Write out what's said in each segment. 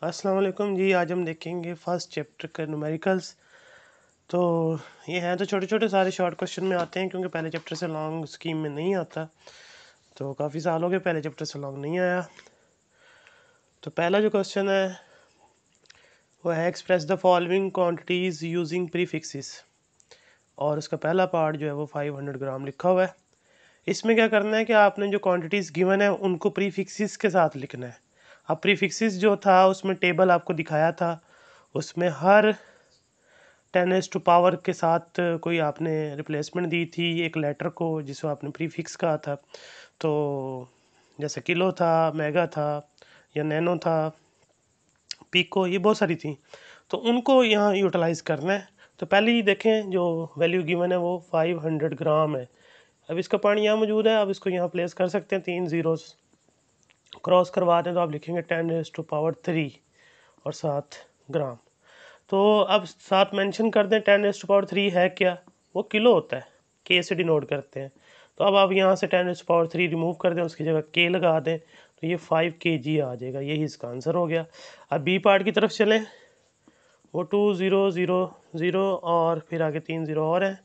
अस्सलाम वालेकुम जी। आज हम देखेंगे फर्स्ट चैप्टर का न्यूमेरिकल्स। तो ये हैं तो छोटे छोटे सारे शॉर्ट क्वेश्चन में आते हैं, क्योंकि पहले चैप्टर से लॉन्ग स्कीम में नहीं आता। तो काफ़ी साल हो गए, पहले चैप्टर से लॉन्ग नहीं आया। तो पहला जो क्वेश्चन है वो है express the following quantities using prefixes, और उसका पहला पार्ट जो है वो 500 ग्राम लिखा हुआ है। इसमें क्या करना है कि आपने जो क्वांटिटीज़ गिवन है उनको प्रीफिक्सेस के साथ लिखना है। अब प्रीफिक्सेस जो था उसमें टेबल आपको दिखाया था, उसमें हर 10⁻⁴ के साथ कोई आपने रिप्लेसमेंट दी थी एक लेटर को, जिसको आपने प्रीफिक्स कहा था। तो जैसे किलो था, मेगा था, या नैनो था, पिको, ये बहुत सारी थी। तो उनको यहाँ यूटिलाइज़ करना है। तो पहले ही देखें जो वैल्यू गिवन है वो 500 ग्राम है। अब इसका पानी यहाँ मौजूद है, अब इसको यहाँ प्लेस कर सकते हैं। 3 ज़ीरोस क्रॉस करवा दें तो आप लिखेंगे 10⁻³ और 7 ग्राम। तो अब साथ मेंशन कर दें 10⁻³ है क्या, वो किलो होता है, के से डिनोट करते हैं। तो अब आप यहाँ से 10⁻³ रिमूव कर दें, उसकी जगह के लगा दें, तो ये 5 kg आ जाएगा। यही इसका आंसर हो गया। अब बी पार्ट की तरफ चलें। वो 2000 और फिर आगे 3 ज़ीरो और है।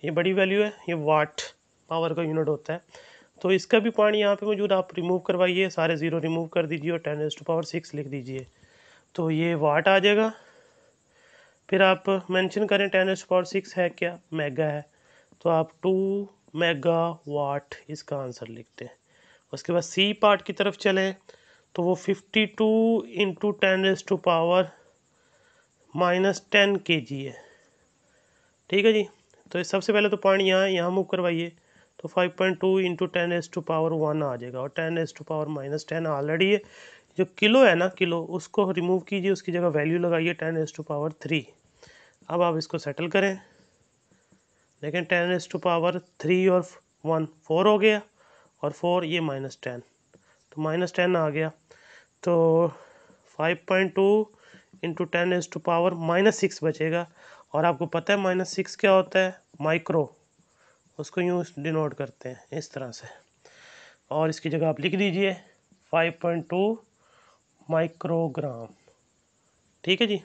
ये बड़ी वैल्यू है, ये वाट पावर का यूनिट होता है। तो इसका भी पॉइंट यहाँ पे मौजूद, आप रिमूव करवाइए, सारे ज़ीरो रिमूव कर दीजिए और 10⁻6 लिख दीजिए, तो ये वाट आ जाएगा। फिर आप मेंशन करें 10⁻6 है क्या, मेगा है, तो आप 2 मेगा वाट इसका आंसर लिखते हैं। उसके बाद सी पार्ट की तरफ चलें तो वो 52 इंटू 10⁻⁻10 kg है। ठीक है जी। तो सबसे पहले तो पॉइंट यहाँ मूव करवाइए, तो 5.2 इंटू 10⁻1 आ जाएगा, और 10⁻⁻10 ऑलरेडी है। जो किलो है ना, किलो, उसको रिमूव कीजिए, उसकी जगह वैल्यू लगाइए 10⁻3। अब आप इसको सेटल करें, देखें 10⁻3 और 1 4 हो गया, और 4 ये -10, तो -10 आ गया। तो 5.2 इंटू 10⁻⁻6 बचेगा। और आपको पता है -6 क्या होता है, माइक्रो, उसको यूँ डिनोट करते हैं इस तरह से। और इसकी जगह आप लिख दीजिए 5.2 माइक्रोग्राम। ठीक है जी।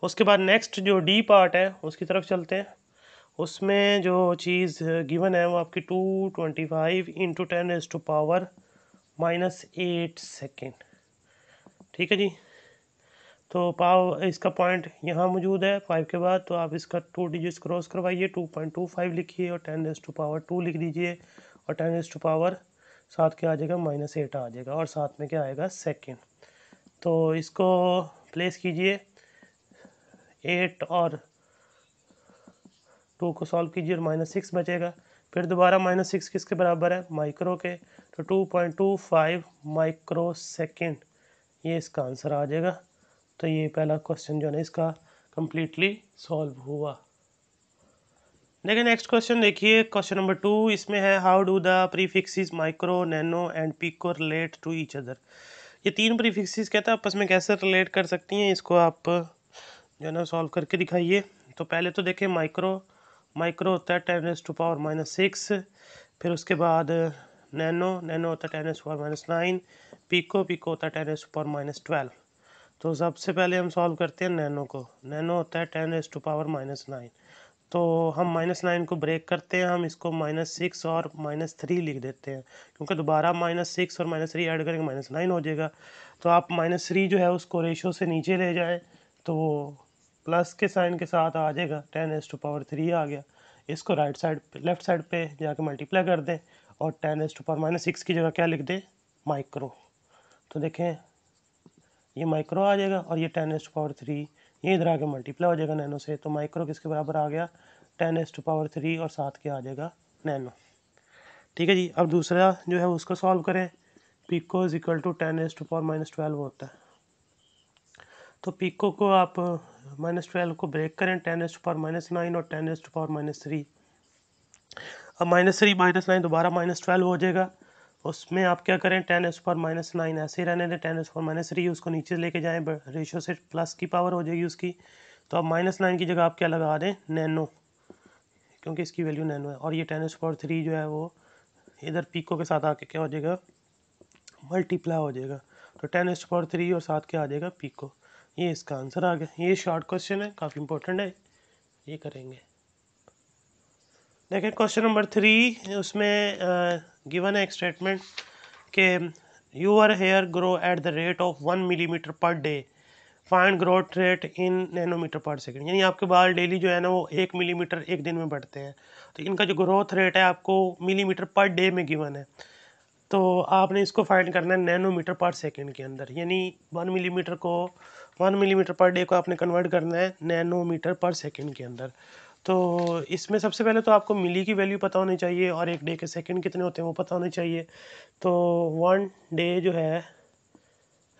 उसके बाद नेक्स्ट जो डी पार्ट है उसकी तरफ चलते हैं। उसमें जो चीज़ गिवन है वो आपकी 225 इंटू 10⁻⁻8 सेकेंड। ठीक है जी। तो पाव इसका पॉइंट यहाँ मौजूद है 5 के बाद, तो आप इसका 2 डिजिट्स क्रॉस करवाइए, 2.25 लिखिए और 10⁻2 लिख दीजिए, और 10⁻7 क्या आ जाएगा, -8 आ जाएगा, और साथ में क्या आएगा, सेकेंड। तो इसको प्लेस कीजिए, 8 और 2 को सॉल्व कीजिए और -6 बचेगा। फिर दोबारा -6 किसके बराबर है, माइक्रो के, तो 2.25 माइक्रो सेकेंड, ये इसका आंसर आ जाएगा। तो ये पहला क्वेश्चन जो है इसका कम्प्लीटली सॉल्व हुआ। देखिए नेक्स्ट क्वेश्चन, देखिए क्वेश्चन नंबर 2। इसमें है how do the prefixes micro, nano and pico relate to each other. ये तीन प्रीफिक्सेस कहते हैं आपस में कैसे रिलेट कर सकती हैं, इसको आप जो है ना सॉल्व करके दिखाइए। तो पहले तो देखें माइक्रो, माइक्रो होता है 10⁻⁻6। फिर उसके बाद नैनो, नैनो होता है 10⁻⁻9। पिको, पिको होता है 10⁻⁻12। तो सबसे पहले हम सॉल्व करते हैं नैनो को। नैनो होता है 10⁻⁻9। तो हम -9 को ब्रेक करते हैं, हम इसको -6 और -3 लिख देते हैं, क्योंकि दोबारा -6 और -3 ऐड करेंगे -9 हो जाएगा। तो आप -3 जो है उसको रेशो से नीचे ले जाएं, तो वो प्लस के साइन के साथ आ जाएगा, 10⁻3 आ गया। इसको राइट साइड पे, लेफ्ट साइड पे जाके मल्टीप्लाई कर दें, और 10⁻⁻6 की जगह क्या लिख दें, माइक्रो। तो देखें ये माइक्रो आ जाएगा, और ये 10⁻3 ये इधर आके मल्टीप्लाई हो जाएगा नैनो से। तो माइक्रो किसके बराबर आ गया, 10⁻3 और साथ क्या आ जाएगा, नैनो। ठीक है जी। अब दूसरा जो है उसको सॉल्व करें। पिको इज इक्वल टू 10⁻⁻12 होता है। तो पिको को आप -12 को ब्रेक करें, 10⁻⁻9 और 10⁻3। अब -3 -9 दोबारा -12 हो जाएगा। उसमें आप क्या करें, 10⁻⁻9 ऐसे ही रहने दें, 10⁻3 उसको नीचे लेके जाएं, रेशो से प्लस की पावर हो जाएगी उसकी। तो अब -9 की जगह आप क्या लगा दें, नैनो, क्योंकि इसकी वैल्यू नैनो है। और ये 10⁻3 जो है वो इधर पिको के साथ आके क्या हो जाएगा, मल्टीप्लाई हो जाएगा। तो 10⁻³ और साथ क्या आ जाएगा पिको। ये इसका आंसर आ गया। ये शॉर्ट क्वेश्चन है, काफ़ी इंपॉर्टेंट है, ये करेंगे। देखिए क्वेश्चन नंबर 3, उसमें गिवन है एक स्टेटमेंट के your hair grow at the rate of 1 millimetre per day, find growth rate in nanometre per second. यानी आपके बाल डेली जो है ना वो 1 मिलीमीटर एक दिन में बढ़ते हैं, तो इनका जो ग्रोथ रेट है आपको मिलीमीटर पर डे में गिवन है, तो आपने इसको फाइंड करना है नैनोमीटर पर सेकेंड के अंदर। यानी 1 मिलीमीटर पर डे को आपने कन्वर्ट करना है नैनोमीटर पर सेकेंड के अंदर। तो इसमें सबसे पहले तो आपको मिली की वैल्यू पता होनी चाहिए और एक डे के सेकंड कितने होते हैं वो पता होने चाहिए। तो 1 डे जो है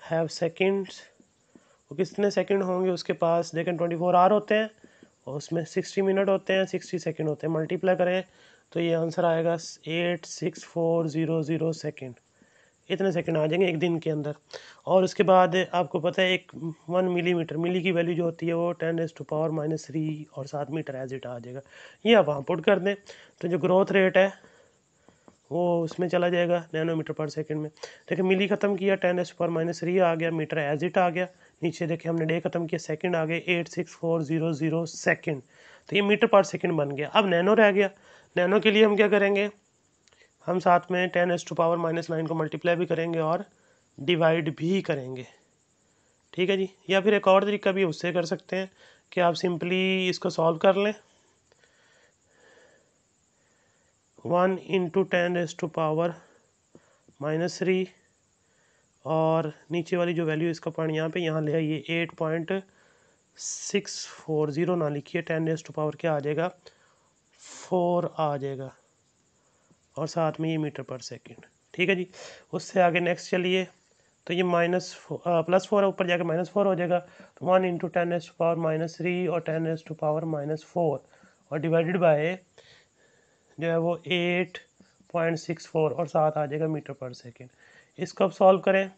हैव सेकंड्स, वो कितने सेकंड होंगे उसके पास, देखें 24 आवर होते हैं और उसमें 60 मिनट होते हैं, 60 सेकंड होते हैं। मल्टीप्लाई करें तो ये आंसर आएगा 86400 सेकंड, इतने सेकंड आ जाएंगे एक दिन के अंदर। और उसके बाद आपको पता है एक 1 मिलीमीटर, मिली की वैल्यू जो होती है वो 10⁻³ और 7 मीटर एज इट आ जाएगा। ये आप वहाँ पुट कर दें तो जो ग्रोथ रेट है वो उसमें चला जाएगा नैनोमीटर पर सेकंड में। देखिए मिली ख़त्म किया 10⁻³ आ गया, मीटर एज इट आ गया, नीचे देखिए हमने डे ख़त्म किया, सेकंड आ गए 86400 सेकंड, तो ये मीटर पर सेकंड बन गया। अब नैनो रह गया, नैनो के लिए हम क्या करेंगे, हम साथ में 10⁻⁹ को मल्टीप्लाई भी करेंगे और डिवाइड भी करेंगे, ठीक है जी। या फिर एक और तरीका भी उससे कर सकते हैं कि आप सिंपली इसको सॉल्व कर लें, 1 × 10⁻³ और नीचे वाली जो वैल्यू इसका पॉइंट यहाँ ले आइए 8.640 ना लिखिए, 10⁻⁴ क्या आ जाएगा 4 आ जाएगा और साथ में ये मीटर पर सेकंड, ठीक है जी। उससे आगे नेक्स्ट चलिए, तो ये +4 ऊपर जाकर -4 हो जाएगा, तो 1 × 10⁻³ और 10⁻⁴ और डिवाइडेड बाय जो है वो 8.64 और साथ आ जाएगा मीटर पर सेकंड। इसको अब सॉल्व करें,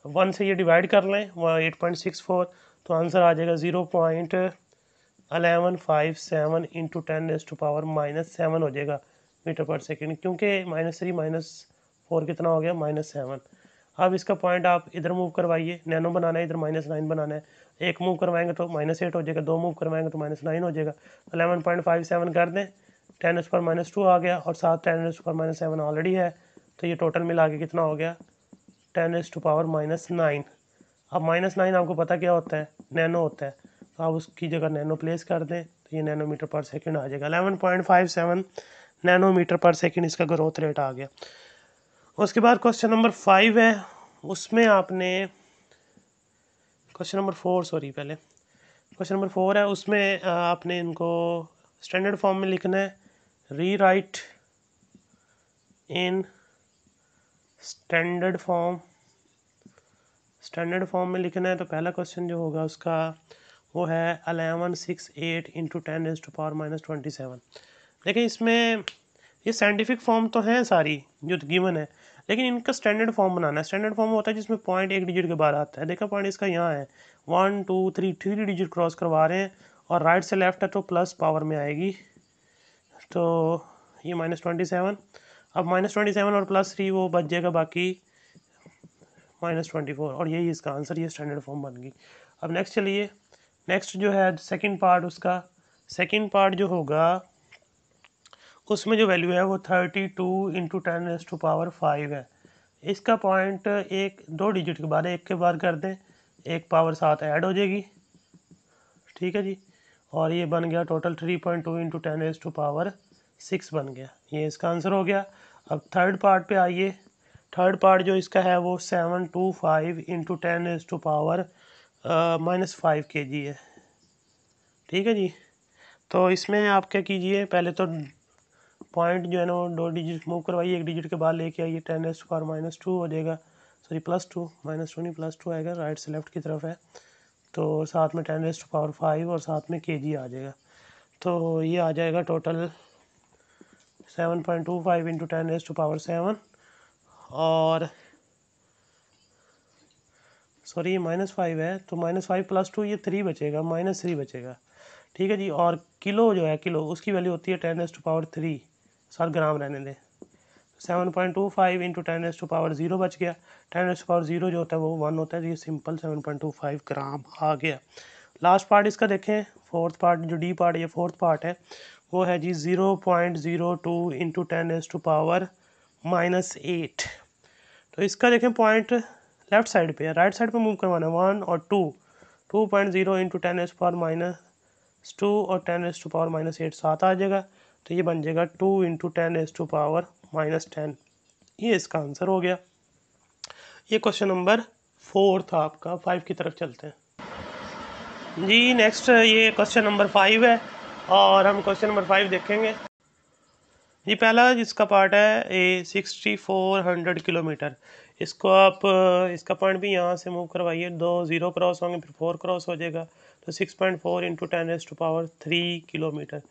1 से ये डिवाइड कर लें, वहाँ 8.64 तो आंसर आ जाएगा 0.1157 × 10⁻⁻7 हो जाएगा मीटर पर सेकंड, क्योंकि -3 -4 कितना हो गया -7। अब इसका पॉइंट आप इधर मूव करवाइए, नैनो बनाना है, इधर -9 बनाना है, एक मूव करवाएंगे तो -8 हो जाएगा, 2 मूव करवाएंगे तो -9 हो जाएगा। 11.57 कर दें, 10⁻² आ गया और साथ 10⁻⁻7 ऑलरेडी है, तो ये टोटल मिला के कितना हो गया 10⁻⁻9। अब -9 आपको पता क्या होता है, नैनो होता है, तो आप उसकी जगह नैनो प्लेस कर दें तो ये नैनोमीटर पर सेकंड आ जाएगा। 11.57 नैनोमीटर पर सेकंड इसका ग्रोथ रेट आ गया। उसके बाद क्वेश्चन नंबर 5 है, उसमें आपने क्वेश्चन नंबर 4 है, उसमें आपने इनको स्टैंडर्ड फॉर्म में लिखना है, रीराइट इन स्टैंडर्ड फॉर्म में लिखना है। तो पहला क्वेश्चन जो होगा उसका वो है 1168 × 10⁻⁻27। देखिए इसमें ये साइंटिफिक फॉर्म तो हैं सारी जो गिवन है, लेकिन इनका स्टैंडर्ड फॉर्म बनाना है। स्टैंडर्ड फॉर्म होता है जिसमें पॉइंट एक डिजिट के बाद आता है। देखा पॉइंट इसका यहाँ है, 1 2 3 डिजिट क्रॉस करवा रहे हैं और राइट से लेफ्ट है तो प्लस पावर में आएगी, तो ये -27। अब -27 और +3 वो बच जाएगा, बाकी -24 और यही इसका आंसर, ये स्टैंडर्ड फॉर्म बन गई। अब नेक्स्ट चलिए, नेक्स्ट जो है सेकंड पार्ट, उसका सेकंड पार्ट जो होगा उसमें जो वैल्यू है वो 32 × 10⁻5 है। इसका पॉइंट एक 2 डिजिट के बाद एक के बाद कर दें, एक पावर साथ ऐड हो जाएगी, ठीक है जी, और ये बन गया टोटल 3.2 × 10⁻6 बन गया, ये इसका आंसर हो गया। अब थर्ड पार्ट पे आइए, थर्ड पार्ट जो इसका है वो 725 × 10⁻⁻5 kg है, ठीक है जी। तो इसमें आप क्या कीजिए, पहले तो पॉइंट जो है ना 2 डिजिट मूव करवाइए, एक डिजिट के बाद लेके आइए, 10⁻⁻2 हो जाएगा, सॉरी +2 -2 नहीं +2 आएगा, राइट से लेफ्ट की तरफ है, तो साथ में 10⁻5 और साथ में kg आ जाएगा, तो ये आ जाएगा टोटल 7.25 × 10⁻7 और सॉरी ये -5 है, तो -5 +2 ये 3 बचेगा, -3 बचेगा, ठीक है जी। और किलो जो है, किलो उसकी वैल्यू होती है 10⁻3, 7 ग्राम रहने दें, 7.25 इंटू 10⁻�0 बच गया। 10⁻�0 जो होता है वो 1 होता है, ये सिंपल 7.25 ग्राम आ गया। लास्ट पार्ट इसका देखें, फोर्थ पार्ट जो डी पार्ट, ये फोर्थ पार्ट है, वो है जी 0.02 इंटू 10⁻⁻8। तो इसका देखें पॉइंट लेफ्ट साइड पे है, राइट साइड पे मूव करवाना है 1 और 2। 2.0 इंटू 10⁻⁻2 और 10⁻⁻8 7 आ जाएगा, तो ये बन जाएगा 2 इंटू 10⁻⁻10। ये इसका आंसर हो गया। ये क्वेश्चन नंबर 4 था आपका। 5 की तरफ चलते हैं जी। नेक्स्ट ये क्वेश्चन नंबर 5 है और हम क्वेश्चन नंबर 5 देखेंगे जी। पहला जिसका पार्ट है ए 6400 किलोमीटर, इसको आप इसका पॉइंट भी यहाँ से मूव करवाइए, 2 0 क्रॉस होंगे, फिर 4 क्रॉस हो जाएगा, तो 6.4 इंटू 10⁻³ किलोमीटर,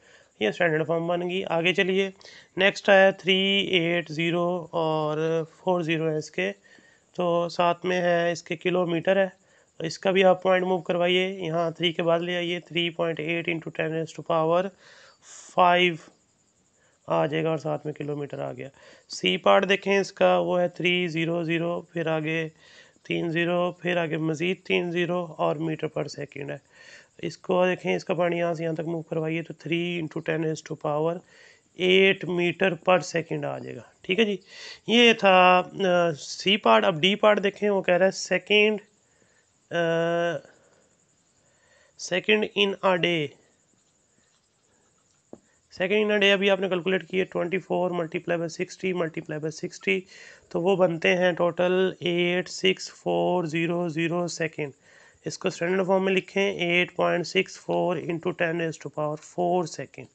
ये स्टैंडर्ड फॉर्म बन गई। आगे चलिए, नेक्स्ट है 380 और 40 है इसके, तो साथ में है इसके किलोमीटर है, तो इसका भी आप पॉइंट मूव करवाइए, यहाँ 3 के बाद ले आइए, 3.8 इंटू 10⁻5 आ जाएगा और साथ में किलोमीटर आ गया। सी पार्ट देखें इसका, वो है 300, फिर आगे 30, फिर आगे मज़ीद 30 और मीटर पर सेकंड है। इसको देखें, इसका पानी यहाँ से यहाँ तक मूव करवाइए, तो 3 इंटू 10⁻8 मीटर पर सेकंड आ जाएगा। ठीक है जी, ये था सी पार्ट। अब डी पार्ट देखें, वो कह रहा है second in a day. Second in a day अभी आपने कैलकुलेट किए, 24 मल्टीप्लाई बाई 60 मल्टीप्लाई बाई 60, तो वो बनते हैं टोटल 86400 सेकेंड। इसको स्टैंडर्ड फॉर्म में लिखें, 8.64 इंटू 10⁻⁴ सेकेंड।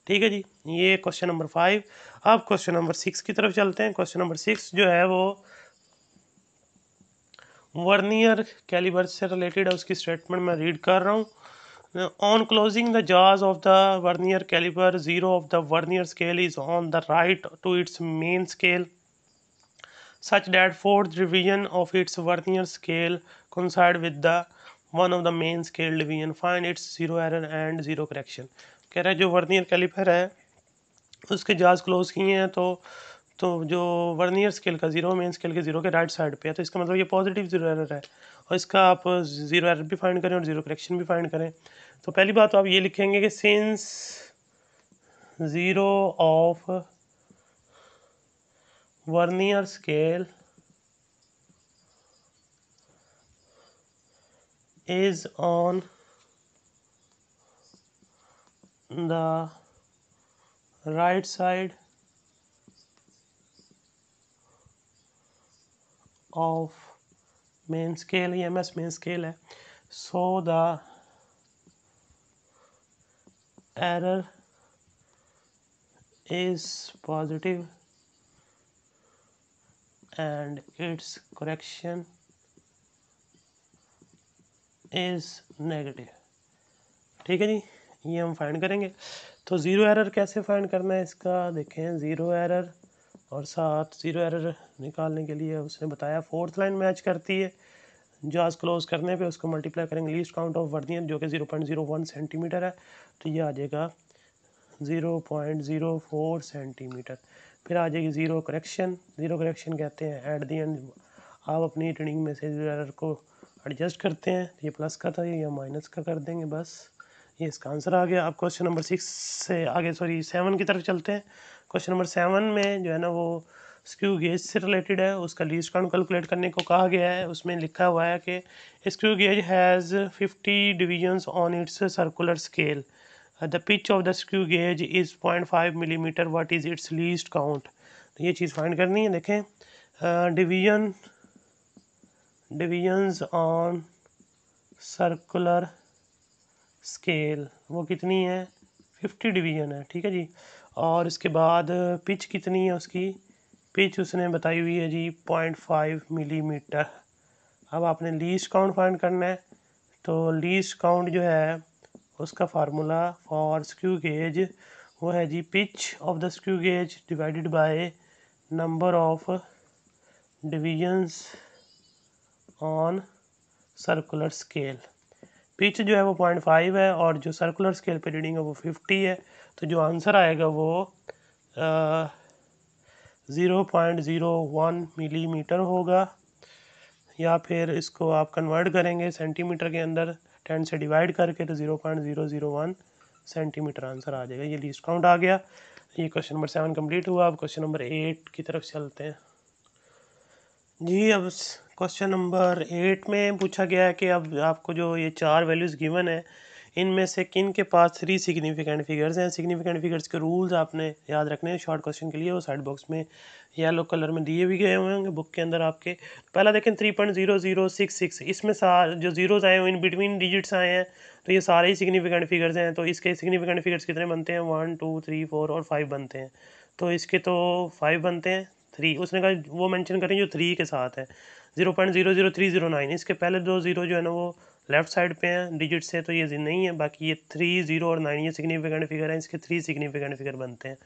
ठीक है जी, ये क्वेश्चन नंबर 5। अब क्वेश्चन नंबर 6 की तरफ चलते हैं। क्वेश्चन नंबर 6 जो है वो वर्नियर कैलिबर से रिलेटेड है, उसकी स्टेटमेंट मैं रीड कर रहा हूँ। On closing the jaws of the vernier caliper, zero of the vernier scale is on the right to its main scale, such that fourth division of its vernier scale coincide with the one of the main scale division. Find its zero error and zero correction. कह रहा है जो vernier caliper है उसके जाज close किए हैं, तो जो वर्नियर स्केल का जीरो मेन स्केल के जीरो के राइट साइड पे है, तो इसका मतलब ये पॉजिटिव जीरो एरर है, और इसका आप जीरो एरर भी फाइंड करें और जीरो करेक्शन भी फाइंड करें। तो पहली बात तो आप ये लिखेंगे कि since zero of vernier scale is on the right side of main scale, ये एमएस मेन स्केल है, so the error is positive and its correction is negative। ठीक है जी, ये हम फाइंड करेंगे। तो ज़ीरो एरर कैसे फाइंड करना है इसका देखें, ज़ीरो एरर और साथ ज़ीरो एरर निकालने के लिए उसने बताया फोर्थ लाइन मैच करती है, जाज क्लोज करने पे उसको मल्टीप्लाई करेंगे लीस्ट काउंट ऑफ वर्नियर जो कि 0.01 सेंटीमीटर है, तो ये आ जाएगा 0.04 सेंटीमीटर। फिर आ जाएगी ज़ीरो करेक्शन। ज़ीरो करेक्शन कहते हैं एट द एंड आप अपनी रीडिंग में से ज़ीरो एरर को एडजस्ट करते हैं, ये प्लस का था या माइनस का कर देंगे, बस ये इसका आंसर आ गया। अब क्वेश्चन नंबर 6 से आगे 7 की तरफ चलते हैं। क्वेश्चन नंबर 7 में जो है ना वो स्क्रू गेज से रिलेटेड है, उसका लीस्ट काउंट कैलकुलेट करने को कहा गया है। उसमें लिखा हुआ है कि screw gauge has 50 divisions on it's circular scale, the pitch of the screw gauge is 0.5 millimeter, what is its least count। तो ये चीज़ फाइंड करनी है। देखें डिविजन्स ऑन सर्कुलर स्केल वो कितनी है, 50 डिवीजन है। ठीक है जी, और इसके बाद पिच कितनी है, उसकी पिच उसने बताई हुई है जी 0.5 मिलीमीटर। अब आपने लीस्ट काउंट फाइंड करना है, तो लीस्ट काउंट जो है उसका फार्मूला फॉर स्क्रू गेज वो है जी pitch of the screw gauge divided by number of divisions on circular scale. Pitch जो है वो 0.5 है और जो सर्कुलर स्केल पे रीडिंग है वो 50 है, तो जो आंसर आएगा वो 0.01 मिलीमीटर होगा, या फिर इसको आप कन्वर्ट करेंगे सेंटीमीटर के अंदर 10 से डिवाइड करके तो 0.001 सेंटीमीटर आंसर आ जाएगा। ये लीस्ट काउंट आ गया। ये क्वेश्चन नंबर 7 कंप्लीट हुआ। अब क्वेश्चन नंबर 8 की तरफ चलते हैं जी। अब क्वेश्चन नंबर 8 में पूछा गया है कि अब आपको जो ये 4 वैल्यूज़ गिवन है, इनमें से किन के पास 3 सिग्निफिकेंट फिगर्स हैं। सिग्निफिकेंट फिगर्स के रूल्स आपने याद रखने हैं शॉर्ट क्वेश्चन के लिए। वो साइड बॉक्स में येलो कलर में दिए भी गए हुए होंगे बुक के अंदर आपके। पहला देखें 3.0066, इसमें जो जीरोज़ आए हैं इन बिटवीन डिजिट्स आए हैं, तो ये सारे ही सिग्निफिकेंट फिगर्स हैं। तो इसके सिग्निफिकेंट फिगर्स कितने बनते हैं? 1 2 3 4 और 5 बनते हैं। तो इसके तो 5 बनते हैं। 3 उसने कहा वो मेंशन करें जो 3 के साथ है। 0.00309, इसके पहले 2 ज़ीरो जो है ना वो लेफ्ट साइड पे हैं डिजिट से, तो ये नहीं है। बाकी ये 3 0 और 9 ये सिग्निफिकेंट फिगर है, इसके 3 सिग्निफिकेंट फिगर बनते हैं।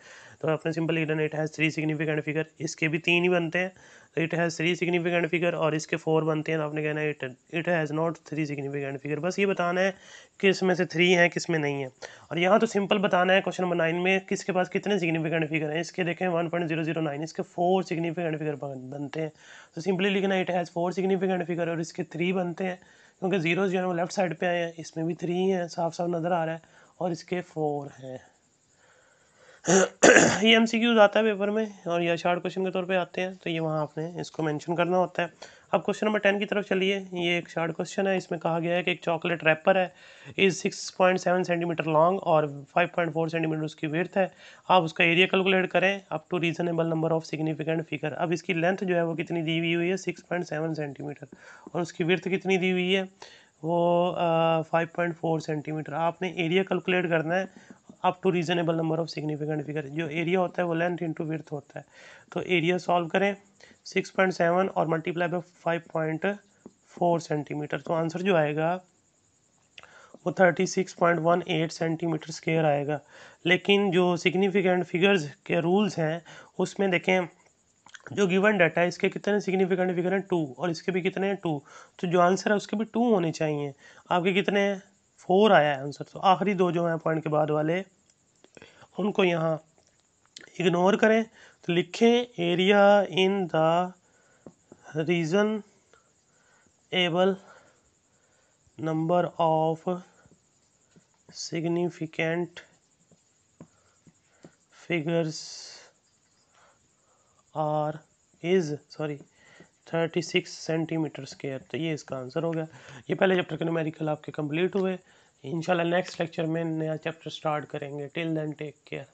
तो अपने सिंपल लिख लेना इट हैज़ 3 सिग्निफिकेंट फिगर। इसके भी 3 ही बनते हैं, तो इट हैज़ 3 सिग्निफिकेंट फिगर, और इसके 4 बनते हैं। तो आपने कहना है it has not 3 significant figure. बस ये बताना है कि इसमें से 3 हैं किस में नहीं है। और यहाँ तो सिंपल बताना है क्वेश्चन नंबर 9 में किसके पास कितने सिग्निफिकेंट फिगर हैं। इसके देखें 1.009, इसके 4 सिग्निफिकेंट फिगर बनते हैं। तो सिंपली लिखना इट हैज़ 4 सिग्निफिकेंट फिगर, और इसके 3 बनते हैं क्योंकि जीरो जो है वो लेफ्ट साइड पे आए हैं। इसमें भी 3 हैं, साफ साफ नज़र आ रहा है, और इसके 4 हैं। ये MCQs आता है पेपर में, और या शॉर्ट क्वेश्चन के तौर पे आते हैं, तो ये वहाँ आपने इसको मेंशन करना होता है। अब क्वेश्चन नंबर 10 की तरफ चलिए। ये एक शॉर्ट क्वेश्चन है। इसमें कहा गया है कि एक चॉकलेट रैपर है, इज़ 6.7 सेंटीमीटर लॉन्ग और 5.4 सेंटीमीटर उसकी विड्थ है। आप उसका एरिया कैलकुलेट करें up to reasonable number of significant figure. अब इसकी लेंथ जो है वो कितनी दी हुई है? 6.7 सेंटीमीटर, और उसकी विड्थ कितनी दी हुई है? वो 5.4 सेंटीमीटर। आपने एरिया कैलकुलेट करना है up to reasonable number of significant figure. जो एरिया होता है वो लेंथ इंटू विड्थ होता है। तो एरिया सॉल्व करें 6.7 और मल्टीप्लाई बाय 5.4 सेंटीमीटर, तो आंसर जो आएगा वो 36.18 सेंटीमीटर स्क्वायर आएगा। लेकिन जो सिग्निफिकेंट फिगर्स के रूल्स हैं उसमें देखें, जो गिवन डाटा है इसके कितने सिग्निफिकेंट फिगर हैं? 2, और इसके भी कितने हैं? 2। तो जो आंसर है उसके भी 2 होने चाहिए। आपके कितने हैं? 4 आया है आंसर। तो आखिरी 2 जो हैं पॉइंट के बाद वाले, उनको यहाँ इग्नोर करें। तो लिखें area in the reasonable number of significant figures are is 36 centimetre square. तो ये इसका आंसर हो गया। ये पहले चैप्टर के न्यूमेरिकल आपके कंप्लीट हुए। इंशाल्लाह नेक्स्ट लेक्चर में नया चैप्टर स्टार्ट करेंगे। Till then take care.